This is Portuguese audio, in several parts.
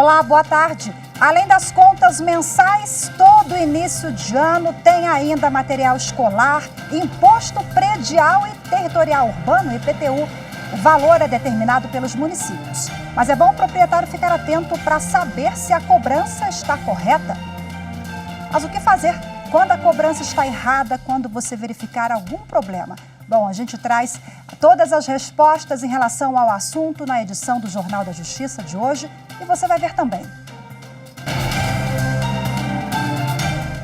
Olá, boa tarde. Além das contas mensais, todo início de ano tem ainda material escolar, imposto predial e territorial urbano, IPTU. O valor é determinado pelos municípios. Mas é bom o proprietário ficar atento para saber se a cobrança está correta. Mas o que fazer quando a cobrança está errada, quando você verificar algum problema? Bom, a gente traz todas as respostas em relação ao assunto na edição do Jornal da Justiça de hoje e você vai ver também.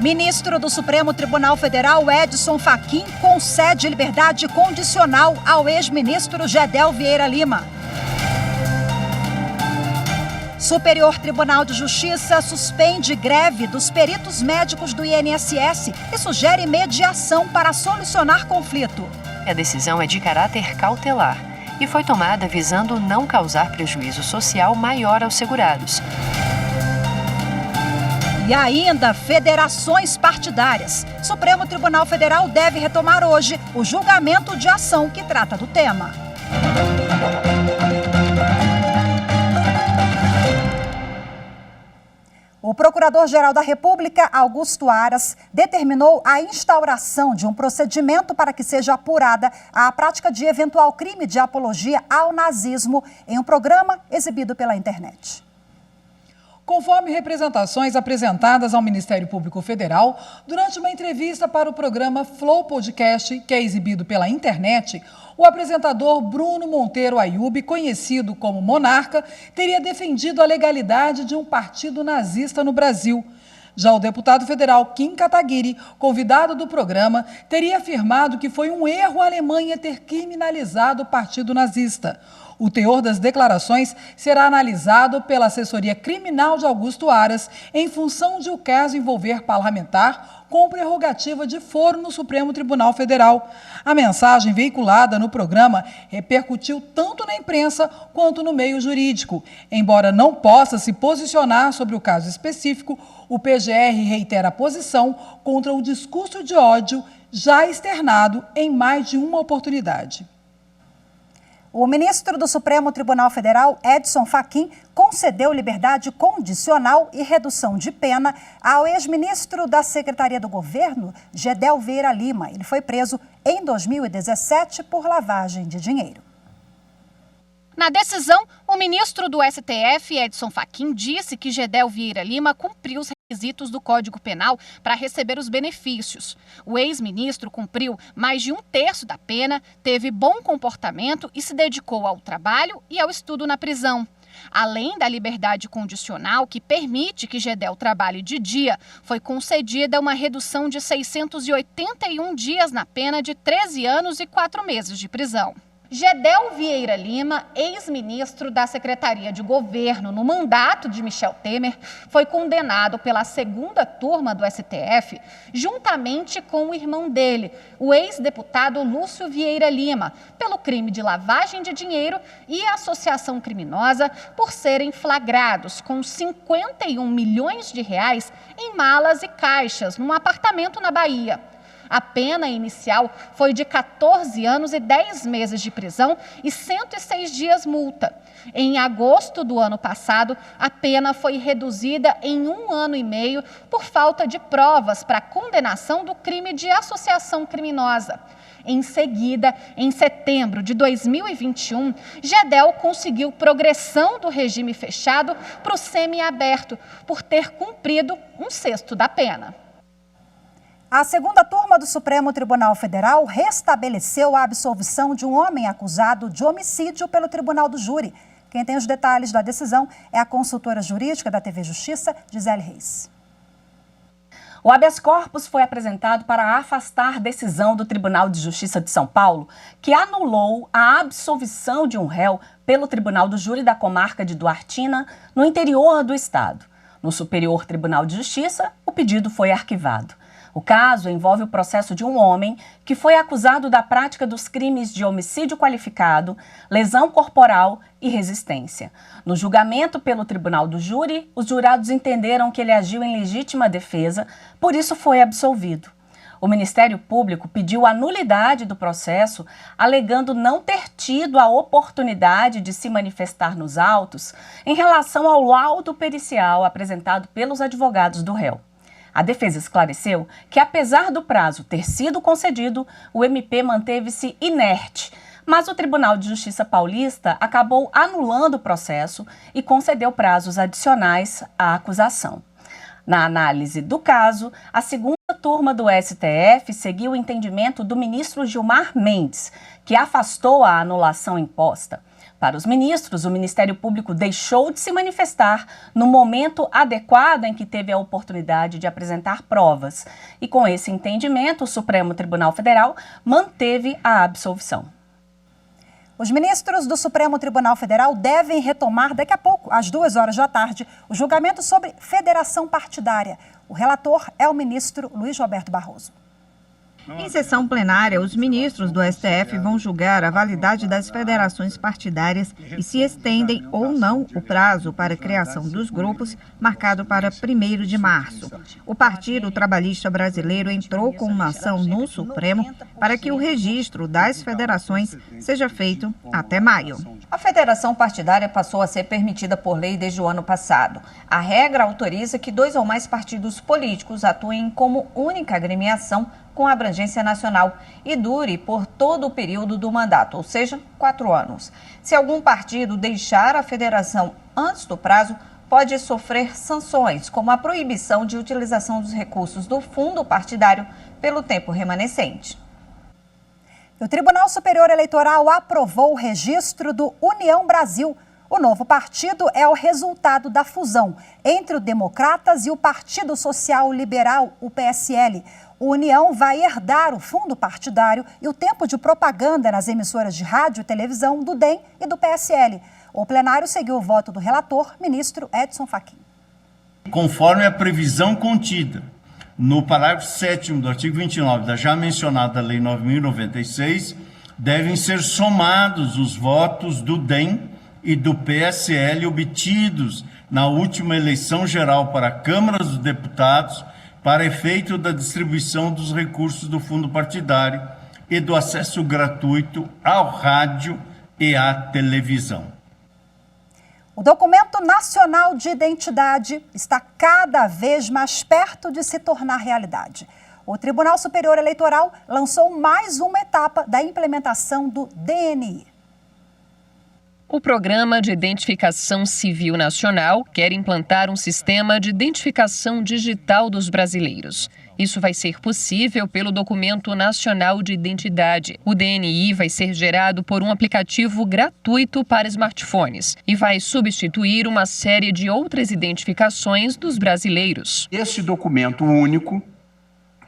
Ministro do Supremo Tribunal Federal, Edson Fachin, concede liberdade condicional ao ex-ministro Gedel Vieira Lima. Superior Tribunal de Justiça suspende greve dos peritos médicos do INSS e sugere mediação para solucionar conflito. A decisão é de caráter cautelar e foi tomada visando não causar prejuízo social maior aos segurados. E ainda, federações partidárias. Supremo Tribunal Federal deve retomar hoje o julgamento de ação que trata do tema. O Procurador-Geral da República, Augusto Aras, determinou a instauração de um procedimento para que seja apurada a prática de eventual crime de apologia ao nazismo em um programa exibido pela internet. Conforme representações apresentadas ao Ministério Público Federal, durante uma entrevista para o programa Flow Podcast, que é exibido pela internet, o apresentador Bruno Monteiro Ayub, conhecido como Monarca, teria defendido a legalidade de um partido nazista no Brasil. Já o deputado federal Kim Kataguiri, convidado do programa, teria afirmado que foi um erro a Alemanha ter criminalizado o partido nazista. O teor das declarações será analisado pela assessoria criminal de Augusto Aras em função de o caso envolver parlamentar com prerrogativa de foro no Supremo Tribunal Federal. A mensagem veiculada no programa repercutiu tanto na imprensa quanto no meio jurídico. Embora não possa se posicionar sobre o caso específico, o PGR reitera a posição contra o discurso de ódio já externado em mais de uma oportunidade. O ministro do Supremo Tribunal Federal, Edson Fachin, concedeu liberdade condicional e redução de pena ao ex-ministro da Secretaria do Governo, Gedel Vieira Lima. Ele foi preso em 2017 por lavagem de dinheiro. Na decisão, o ministro do STF, Edson Fachin, disse que Gedel Vieira Lima cumpriu os requisitos do Código Penal para receber os benefícios. O ex-ministro cumpriu mais de um terço da pena, teve bom comportamento e se dedicou ao trabalho e ao estudo na prisão. Além da liberdade condicional, que permite que Gedel trabalhe de dia, foi concedida uma redução de 681 dias na pena de 13 anos e 4 meses de prisão. Gedel Vieira Lima, ex-ministro da Secretaria de Governo no mandato de Michel Temer, foi condenado pela segunda turma do STF, juntamente com o irmão dele, o ex-deputado Lúcio Vieira Lima, pelo crime de lavagem de dinheiro e associação criminosa por serem flagrados com 51 milhões de reais em malas e caixas num apartamento na Bahia. A pena inicial foi de 14 anos e 10 meses de prisão e 106 dias multa. Em agosto do ano passado, a pena foi reduzida em 1 ano e meio por falta de provas para a condenação do crime de associação criminosa. Em seguida, em setembro de 2021, Gedel conseguiu progressão do regime fechado para o semiaberto, por ter cumprido 1/6 da pena. A segunda turma do Supremo Tribunal Federal restabeleceu a absolvição de um homem acusado de homicídio pelo Tribunal do Júri. Quem tem os detalhes da decisão é a consultora jurídica da TV Justiça, Gisele Reis. O habeas corpus foi apresentado para afastar decisão do Tribunal de Justiça de São Paulo, que anulou a absolvição de um réu pelo Tribunal do Júri da comarca de Duartina, no interior do estado. No Superior Tribunal de Justiça, o pedido foi arquivado. O caso envolve o processo de um homem que foi acusado da prática dos crimes de homicídio qualificado, lesão corporal e resistência. No julgamento pelo Tribunal do Júri, os jurados entenderam que ele agiu em legítima defesa, por isso foi absolvido. O Ministério Público pediu a nulidade do processo, alegando não ter tido a oportunidade de se manifestar nos autos em relação ao laudo pericial apresentado pelos advogados do réu. A defesa esclareceu que, apesar do prazo ter sido concedido, o MP manteve-se inerte, mas o Tribunal de Justiça Paulista acabou anulando o processo e concedeu prazos adicionais à acusação. Na análise do caso, a segunda turma do STF seguiu o entendimento do ministro Gilmar Mendes, que afastou a anulação imposta. Para os ministros, o Ministério Público deixou de se manifestar no momento adequado em que teve a oportunidade de apresentar provas. E com esse entendimento, o Supremo Tribunal Federal manteve a absolvição. Os ministros do Supremo Tribunal Federal devem retomar daqui a pouco, às 14h, o julgamento sobre federação partidária. O relator é o ministro Luiz Roberto Barroso. Em sessão plenária, os ministros do STF vão julgar a validade das federações partidárias e se estendem ou não o prazo para a criação dos grupos, marcado para 1º de março. O Partido Trabalhista Brasileiro entrou com uma ação no Supremo para que o registro das federações seja feito até maio. A federação partidária passou a ser permitida por lei desde o ano passado. A regra autoriza que 2 ou mais partidos políticos atuem como única agremiação com abrangência nacional e dure por todo o período do mandato, ou seja, 4 anos. Se algum partido deixar a federação antes do prazo, pode sofrer sanções, como a proibição de utilização dos recursos do fundo partidário pelo tempo remanescente. O Tribunal Superior Eleitoral aprovou o registro do União Brasil. O novo partido é o resultado da fusão entre o Democratas e o Partido Social Liberal, o PSL. O União vai herdar o fundo partidário e o tempo de propaganda nas emissoras de rádio e televisão do DEM e do PSL. O plenário seguiu o voto do relator, ministro Edson Fachin. Conforme a previsão contida no parágrafo 7º do artigo 29 da já mencionada Lei 9.096, devem ser somados os votos do DEM e do PSL obtidos na última eleição geral para a Câmara dos Deputados para efeito da distribuição dos recursos do fundo partidário e do acesso gratuito ao rádio e à televisão. O documento nacional de identidade está cada vez mais perto de se tornar realidade. O Tribunal Superior Eleitoral lançou mais uma etapa da implementação do DNI. O Programa de Identificação Civil Nacional quer implantar um sistema de identificação digital dos brasileiros. Isso vai ser possível pelo Documento Nacional de Identidade. O DNI vai ser gerado por um aplicativo gratuito para smartphones e vai substituir uma série de outras identificações dos brasileiros. Esse documento único,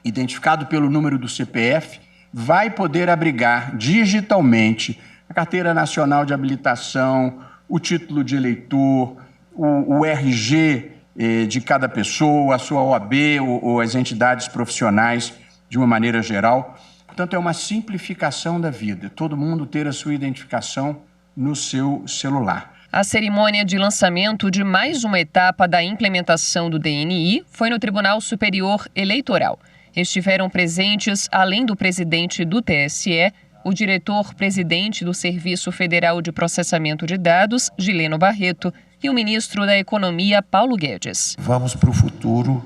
identificado pelo número do CPF, vai poder abrigar digitalmente a Carteira Nacional de Habilitação, o título de eleitor, o RG de cada pessoa, a sua OAB ou as entidades profissionais de uma maneira geral. Portanto, é uma simplificação da vida, todo mundo ter a sua identificação no seu celular. A cerimônia de lançamento de mais uma etapa da implementação do DNI foi no Tribunal Superior Eleitoral. Estiveram presentes, além do presidente do TSE, o diretor-presidente do Serviço Federal de Processamento de Dados, Gileno Barreto, e o ministro da Economia, Paulo Guedes. Vamos para o futuro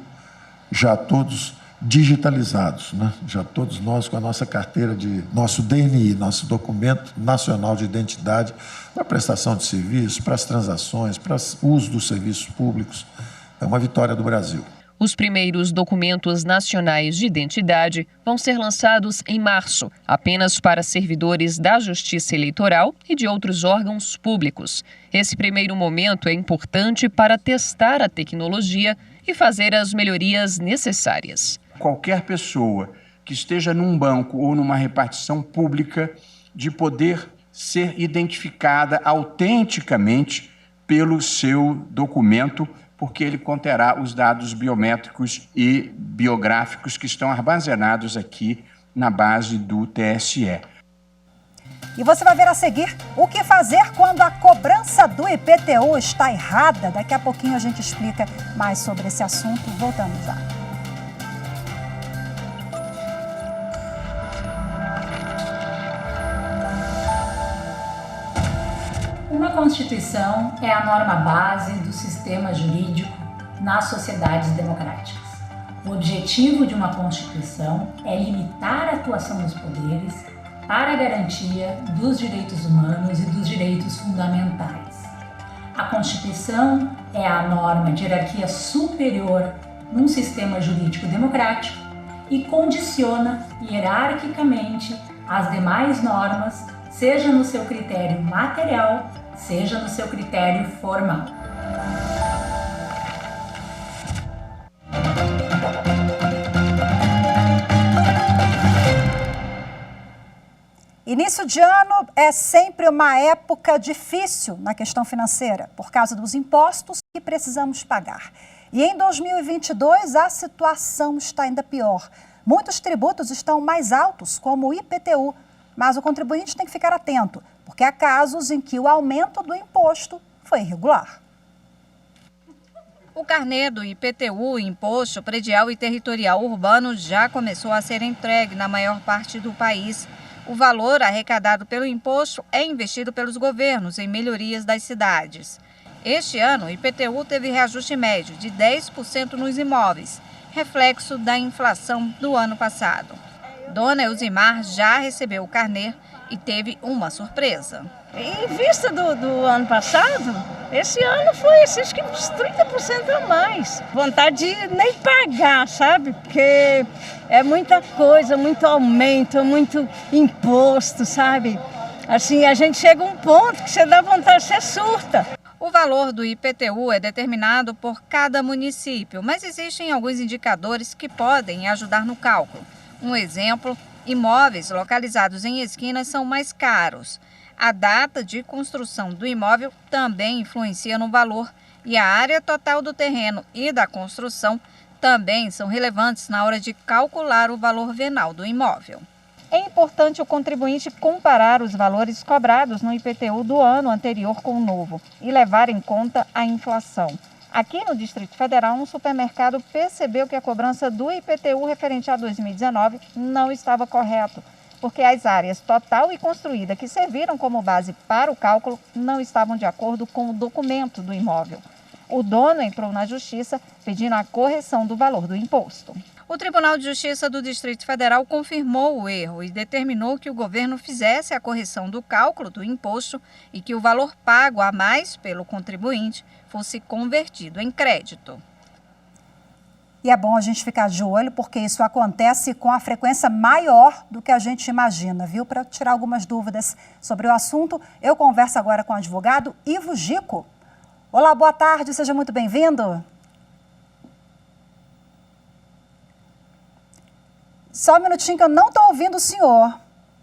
já todos digitalizados, né? Já todos nós com a nossa carteira de nosso DNI, nosso documento nacional de identidade para a prestação de serviços, para as transações, para o uso dos serviços públicos. É uma vitória do Brasil. Os primeiros documentos nacionais de identidade vão ser lançados em março, apenas para servidores da Justiça Eleitoral e de outros órgãos públicos. Esse primeiro momento é importante para testar a tecnologia e fazer as melhorias necessárias. Qualquer pessoa que esteja num banco ou numa repartição pública de poder ser identificada autenticamente pelo seu documento, porque ele conterá os dados biométricos e biográficos que estão armazenados aqui na base do TSE. E você vai ver a seguir o que fazer quando a cobrança do IPTU está errada. Daqui a pouquinho a gente explica mais sobre esse assunto. Voltamos já. Uma Constituição é a norma base do sistema jurídico nas sociedades democráticas. O objetivo de uma Constituição é limitar a atuação dos poderes para a garantia dos direitos humanos e dos direitos fundamentais. A Constituição é a norma de hierarquia superior num sistema jurídico democrático e condiciona hierarquicamente as demais normas, seja no seu critério material, seja no seu critério formal. Início de ano é sempre uma época difícil na questão financeira, por causa dos impostos que precisamos pagar. E em 2022 a situação está ainda pior. Muitos tributos estão mais altos, como o IPTU, mas o contribuinte tem que ficar atento, porque há casos em que o aumento do imposto foi irregular. O carnê do IPTU, Imposto Predial e Territorial Urbano, já começou a ser entregue na maior parte do país. O valor arrecadado pelo imposto é investido pelos governos em melhorias das cidades. Este ano, o IPTU teve reajuste médio de 10% nos imóveis, reflexo da inflação do ano passado. Dona Elzimar já recebeu o carnê e teve uma surpresa. Em vista do ano passado, esse ano foi acho que uns 30% a mais. Vontade de nem pagar, sabe? Porque é muita coisa, muito aumento, muito imposto, sabe? Assim, a gente chega a um ponto que você dá vontade, você surta. O valor do IPTU é determinado por cada município, mas existem alguns indicadores que podem ajudar no cálculo. Um exemplo, imóveis localizados em esquinas são mais caros. A data de construção do imóvel também influencia no valor e a área total do terreno e da construção também são relevantes na hora de calcular o valor venal do imóvel. É importante o contribuinte comparar os valores cobrados no IPTU do ano anterior com o novo e levar em conta a inflação. Aqui no Distrito Federal, um supermercado percebeu que a cobrança do IPTU referente a 2019 não estava correto, porque as áreas total e construída que serviram como base para o cálculo não estavam de acordo com o documento do imóvel. O dono entrou na Justiça pedindo a correção do valor do imposto. O Tribunal de Justiça do Distrito Federal confirmou o erro e determinou que o governo fizesse a correção do cálculo do imposto e que o valor pago a mais pelo contribuinte fosse convertido em crédito. E é bom a gente ficar de olho, porque isso acontece com a frequência maior do que a gente imagina, viu? Para tirar algumas dúvidas sobre o assunto, eu converso agora com o advogado Ivo Gico. Olá, boa tarde, seja muito bem-vindo. Só um minutinho que eu não estou ouvindo o senhor.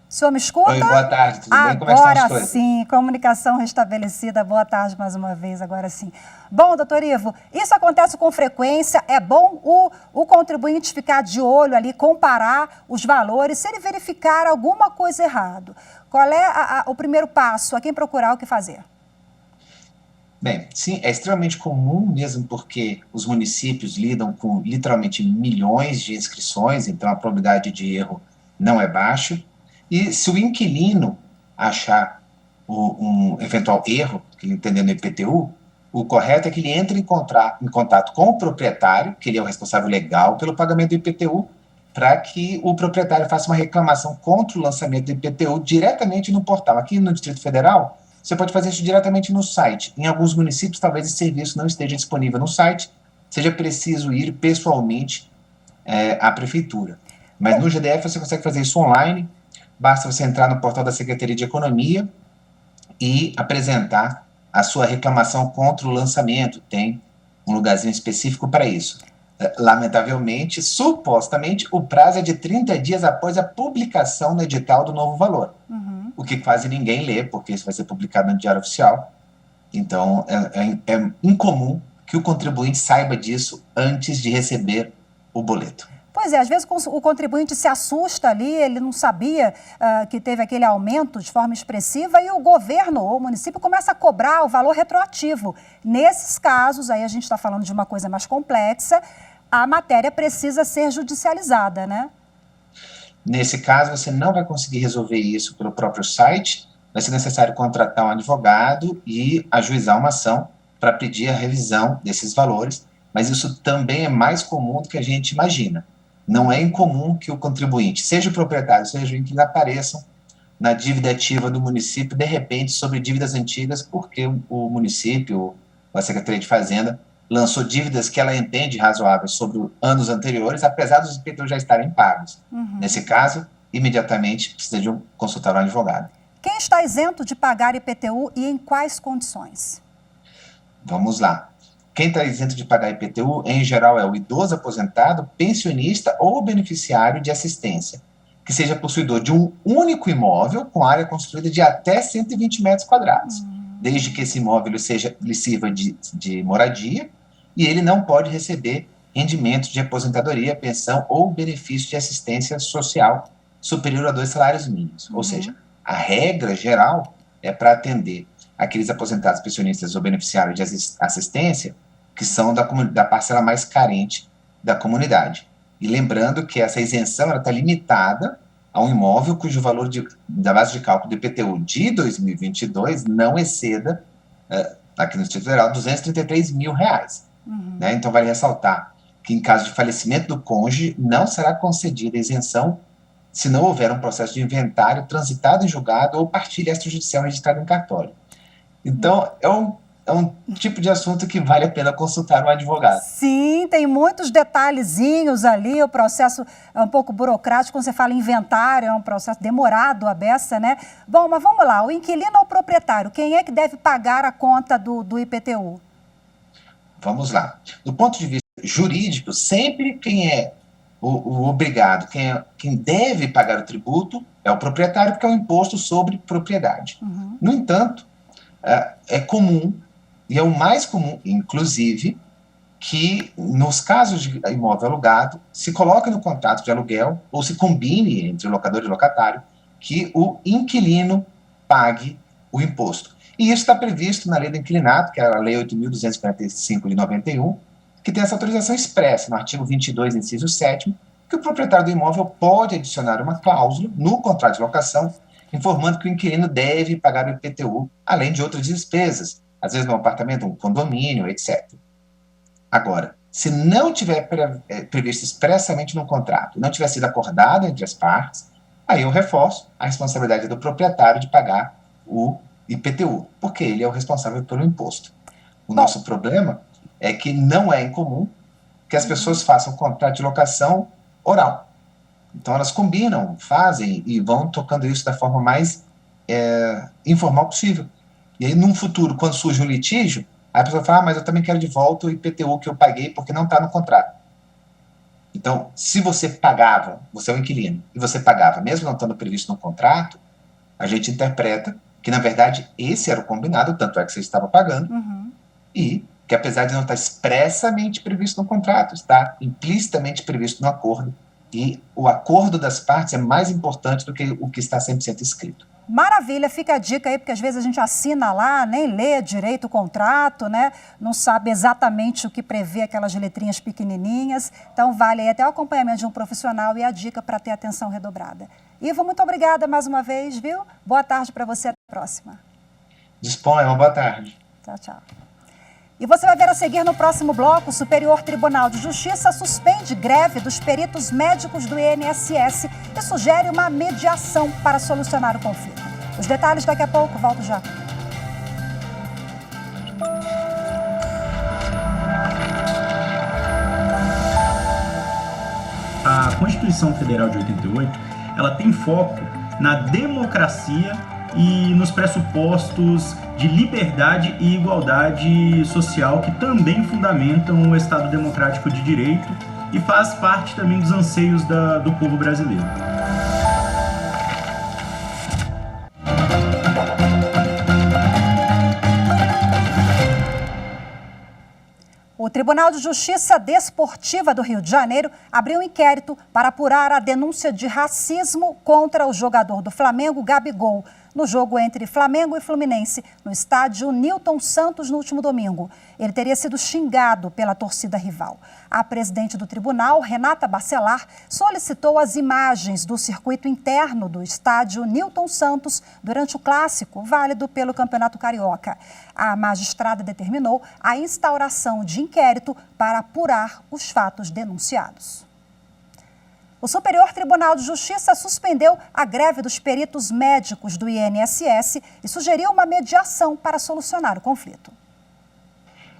O senhor me escuta? Oi, boa tarde, tudo bem? Como é que estão as coisas? Agora sim, comunicação restabelecida. Boa tarde mais uma vez, agora sim. Bom, doutor Ivo, isso acontece com frequência. É bom o contribuinte ficar de olho ali, comparar os valores, se ele verificar alguma coisa errada. Qual é o primeiro passo? A quem procurar, o que fazer? Bem, sim, é extremamente comum mesmo porque os municípios lidam com literalmente milhões de inscrições, então a probabilidade de erro não é baixa. E se o inquilino achar um eventual erro, que ele entender no IPTU, o correto é que ele entre em contato com o proprietário, que ele é o responsável legal pelo pagamento do IPTU, para que o proprietário faça uma reclamação contra o lançamento do IPTU diretamente no portal. Aqui no Distrito Federal, você pode fazer isso diretamente no site. Em alguns municípios, talvez esse serviço não esteja disponível no site, seja preciso ir pessoalmente à prefeitura. Mas no GDF você consegue fazer isso online, basta você entrar no portal da Secretaria de Economia e apresentar a sua reclamação contra o lançamento. Tem um lugarzinho específico para isso. Lamentavelmente, supostamente, o prazo é de 30 dias após a publicação no edital do novo valor. O que quase ninguém lê, porque isso vai ser publicado no Diário Oficial. Então, é incomum que o contribuinte saiba disso antes de receber o boleto. Pois é, às vezes o contribuinte se assusta ali, ele não sabia que teve aquele aumento de forma expressiva e o governo ou o município começa a cobrar o valor retroativo. Nesses casos, aí a gente está falando de uma coisa mais complexa, a matéria precisa ser judicializada, né? Nesse caso, você não vai conseguir resolver isso pelo próprio site, vai ser necessário contratar um advogado e ajuizar uma ação para pedir a revisão desses valores, mas isso também é mais comum do que a gente imagina. Não é incomum que o contribuinte, seja o proprietário, seja o inquilino, apareçam na dívida ativa do município, de repente, sobre dívidas antigas, porque o município, a Secretaria de Fazenda, lançou dívidas que ela entende razoáveis sobre anos anteriores, apesar dos IPTU já estarem pagos. Nesse caso, imediatamente precisa de consultar um advogado. Quem está isento de pagar IPTU e em quais condições? Vamos lá. Quem está isento de pagar IPTU, em geral, é o idoso aposentado, pensionista ou beneficiário de assistência, que seja possuidor de um único imóvel com área construída de até 120 metros quadrados, desde que esse imóvel lhe sirva de moradia, e ele não pode receber rendimento de aposentadoria, pensão ou benefício de assistência social superior a 2 salários mínimos. Ou seja, a regra geral é para atender aqueles aposentados, pensionistas ou beneficiários de assistência que são da parcela mais carente da comunidade. E lembrando que essa isenção está limitada a um imóvel cujo valor da base de cálculo do IPTU de 2022 não exceda, aqui no Distrito Federal, R$233 mil. Né? Então, vale ressaltar que, em caso de falecimento do cônjuge, não será concedida isenção se não houver um processo de inventário transitado em julgado ou partilha extrajudicial registrada em cartório. Então, é um tipo de assunto que vale a pena consultar um advogado. Sim, tem muitos detalhezinhos ali, o processo é um pouco burocrático, quando você fala inventário, é um processo demorado, a beça, né? Bom, mas vamos lá, o inquilino ou o proprietário, quem é que deve pagar a conta do IPTU? Vamos lá. Do ponto de vista jurídico, sempre quem é o obrigado, quem deve pagar o tributo é o proprietário, porque é o imposto sobre propriedade. No entanto, é comum, e é o mais comum, inclusive, que nos casos de imóvel alugado, se coloque no contrato de aluguel, ou se combine entre o locador e o locatário, que o inquilino pague o imposto. E isso está previsto na lei do inquilinato, que é a lei 8.245 de 91, que tem essa autorização expressa, no artigo 22, inciso 7º, que o proprietário do imóvel pode adicionar uma cláusula no contrato de locação, informando que o inquilino deve pagar o IPTU, além de outras despesas, às vezes no apartamento, um condomínio, etc. Agora, se não tiver previsto expressamente no contrato, não tiver sido acordado entre as partes, aí eu reforço a responsabilidade do proprietário de pagar o IPTU, porque ele é o responsável pelo imposto. O nosso problema é que não é incomum que as pessoas façam contrato de locação oral. Então, elas combinam, fazem e vão tocando isso da forma mais informal possível. E aí, num futuro, quando surge um litígio, aí a pessoa fala, mas eu também quero de volta o IPTU que eu paguei porque não está no contrato. Então, se você pagava, você é um inquilino, e você pagava, mesmo não estando previsto no contrato, a gente interpreta que, na verdade, esse era o combinado, tanto é que você estava pagando, e que, apesar de não estar expressamente previsto no contrato, está implicitamente previsto no acordo, e o acordo das partes é mais importante do que o que está 100% escrito. Maravilha, fica a dica aí, porque às vezes a gente assina lá, nem lê direito o contrato, né? Não sabe exatamente o que prevê aquelas letrinhas pequenininhas. Então, vale aí até o acompanhamento de um profissional e a dica para ter atenção redobrada. Ivo, muito obrigada mais uma vez, viu? Boa tarde para você, até a próxima. Disponha, uma boa tarde. Tchau, tchau. E você vai ver a seguir no próximo bloco, o Superior Tribunal de Justiça suspende greve dos peritos médicos do INSS e sugere uma mediação para solucionar o conflito. Os detalhes daqui a pouco, volto já. A Constituição Federal de 88, ela tem foco na democracia e nos pressupostos de liberdade e igualdade social que também fundamentam o Estado democrático de direito e faz parte também dos anseios do povo brasileiro. O Tribunal de Justiça Desportiva do Rio de Janeiro abriu um inquérito para apurar a denúncia de racismo contra o jogador do Flamengo, Gabigol. no jogo entre Flamengo e Fluminense, no estádio Newton Santos, no último domingo. Ele teria sido xingado pela torcida rival. A presidente do tribunal, Renata Bacelar, solicitou as imagens do circuito interno do estádio Newton Santos durante o clássico, válido pelo Campeonato Carioca. A magistrada determinou a instauração de inquérito para apurar os fatos denunciados. O Superior Tribunal de Justiça suspendeu a greve dos peritos médicos do INSS e sugeriu uma mediação para solucionar o conflito.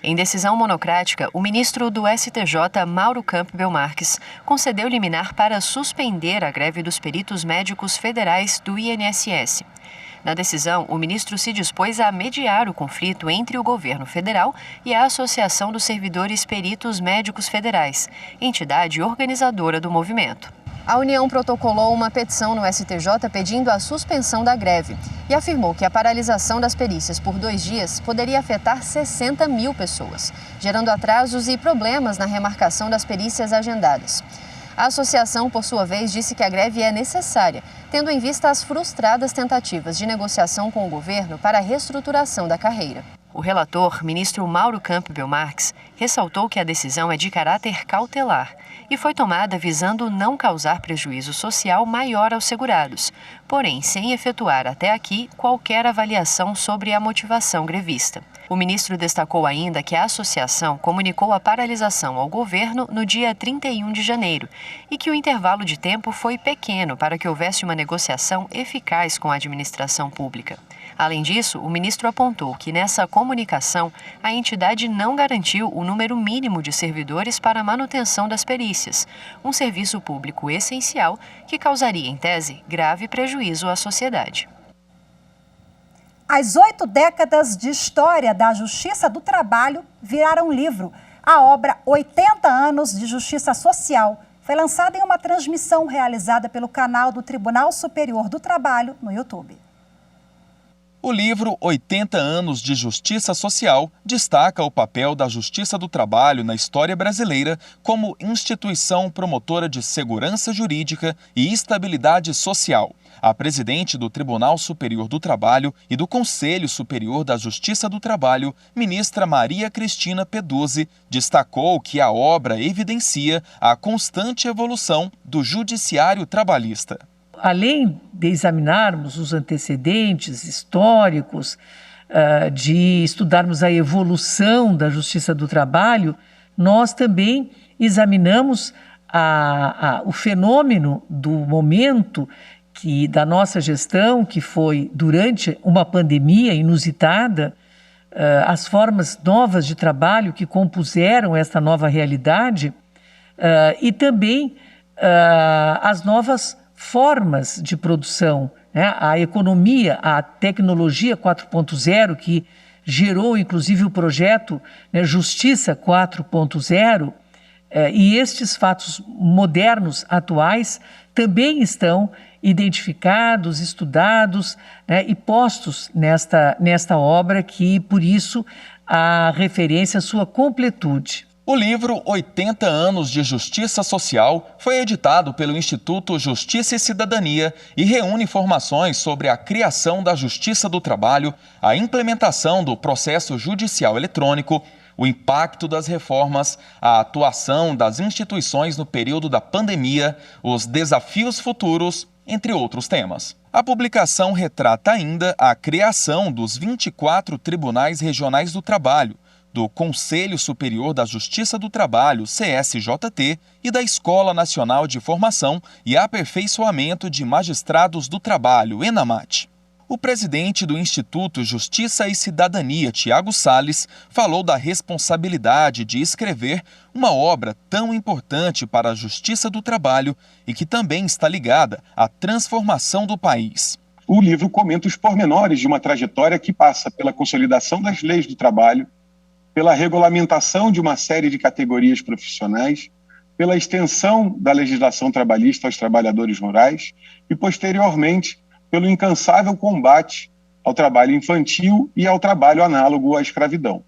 Em decisão monocrática, o ministro do STJ, Mauro Campbell Marques, concedeu liminar para suspender a greve dos peritos médicos federais do INSS. Na decisão, o ministro se dispôs a mediar o conflito entre o governo federal e a Associação dos Servidores Peritos Médicos Federais, entidade organizadora do movimento. A União protocolou uma petição no STJ pedindo a suspensão da greve e afirmou que a paralisação das perícias por 2 dias poderia afetar 60 mil pessoas, gerando atrasos e problemas na remarcação das perícias agendadas. A associação, por sua vez, disse que a greve é necessária, tendo em vista as frustradas tentativas de negociação com o governo para a reestruturação da carreira. O relator, ministro Mauro Campbell Marques, ressaltou que a decisão é de caráter cautelar e foi tomada visando não causar prejuízo social maior aos segurados, porém sem efetuar até aqui qualquer avaliação sobre a motivação grevista. O ministro destacou ainda que a associação comunicou a paralisação ao governo no dia 31 de janeiro e que o intervalo de tempo foi pequeno para que houvesse uma negociação eficaz com a administração pública. Além disso, o ministro apontou que nessa comunicação a entidade não garantiu o número mínimo de servidores para a manutenção das perícias, um serviço público essencial que causaria, em tese, grave prejuízo à sociedade. As 8 décadas de história da Justiça do Trabalho viraram livro. A obra 80 anos de Justiça Social foi lançada em uma transmissão realizada pelo canal do Tribunal Superior do Trabalho no YouTube. O livro 80 anos de Justiça Social destaca o papel da Justiça do Trabalho na história brasileira como instituição promotora de segurança jurídica e estabilidade social. A presidente do Tribunal Superior do Trabalho e do Conselho Superior da Justiça do Trabalho, ministra Maria Cristina Peduzzi, destacou que a obra evidencia a constante evolução do judiciário trabalhista. Além de examinarmos os antecedentes históricos, de estudarmos a evolução da Justiça do Trabalho, nós também examinamos o fenômeno do momento da nossa gestão, que foi durante uma pandemia inusitada, as formas novas de trabalho que compuseram esta nova realidade e também as novas formas de produção, né? A economia, a tecnologia 4.0, que gerou inclusive o projeto, né, Justiça 4.0, e estes fatos modernos atuais também estão identificados, estudados, né, e postos nesta obra, que por isso a referência à sua completude. O livro 80 anos de Justiça Social foi editado pelo Instituto Justiça e Cidadania e reúne informações sobre a criação da Justiça do Trabalho, a implementação do processo judicial eletrônico, o impacto das reformas, a atuação das instituições no período da pandemia, os desafios futuros, entre outros temas. A publicação retrata ainda a criação dos 24 Tribunais Regionais do Trabalho, do Conselho Superior da Justiça do Trabalho, CSJT, e da Escola Nacional de Formação e Aperfeiçoamento de Magistrados do Trabalho, ENAMAT. O presidente do Instituto Justiça e Cidadania, Tiago Salles, falou da responsabilidade de escrever uma obra tão importante para a Justiça do Trabalho e que também está ligada à transformação do país. O livro comenta os pormenores de uma trajetória que passa pela consolidação das leis do trabalho, pela regulamentação de uma série de categorias profissionais, pela extensão da legislação trabalhista aos trabalhadores rurais e, posteriormente, pelo incansável combate ao trabalho infantil e ao trabalho análogo à escravidão.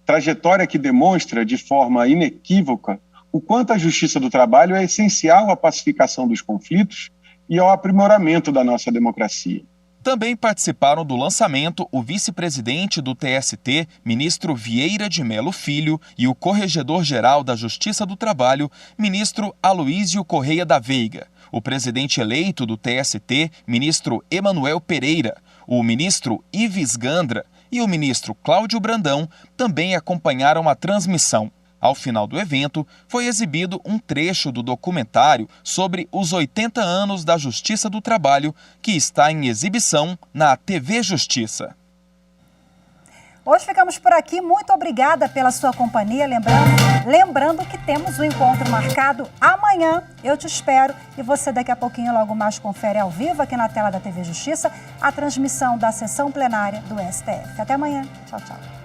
Trajetória que demonstra de forma inequívoca o quanto a justiça do trabalho é essencial à pacificação dos conflitos e ao aprimoramento da nossa democracia. Também participaram do lançamento o vice-presidente do TST, ministro Vieira de Melo Filho, e o corregedor-geral da Justiça do Trabalho, ministro Aloísio Correia da Veiga, o presidente eleito do TST, ministro Emanuel Pereira, o ministro Ives Gandra e o ministro Cláudio Brandão também acompanharam a transmissão. Ao final do evento, foi exibido um trecho do documentário sobre os 80 anos da Justiça do Trabalho, que está em exibição na TV Justiça. Hoje ficamos por aqui. Muito obrigada pela sua companhia. Lembrando que temos um encontro marcado amanhã. Eu te espero e você daqui a pouquinho logo mais confere ao vivo aqui na tela da TV Justiça a transmissão da sessão plenária do STF. Até amanhã. Tchau, tchau.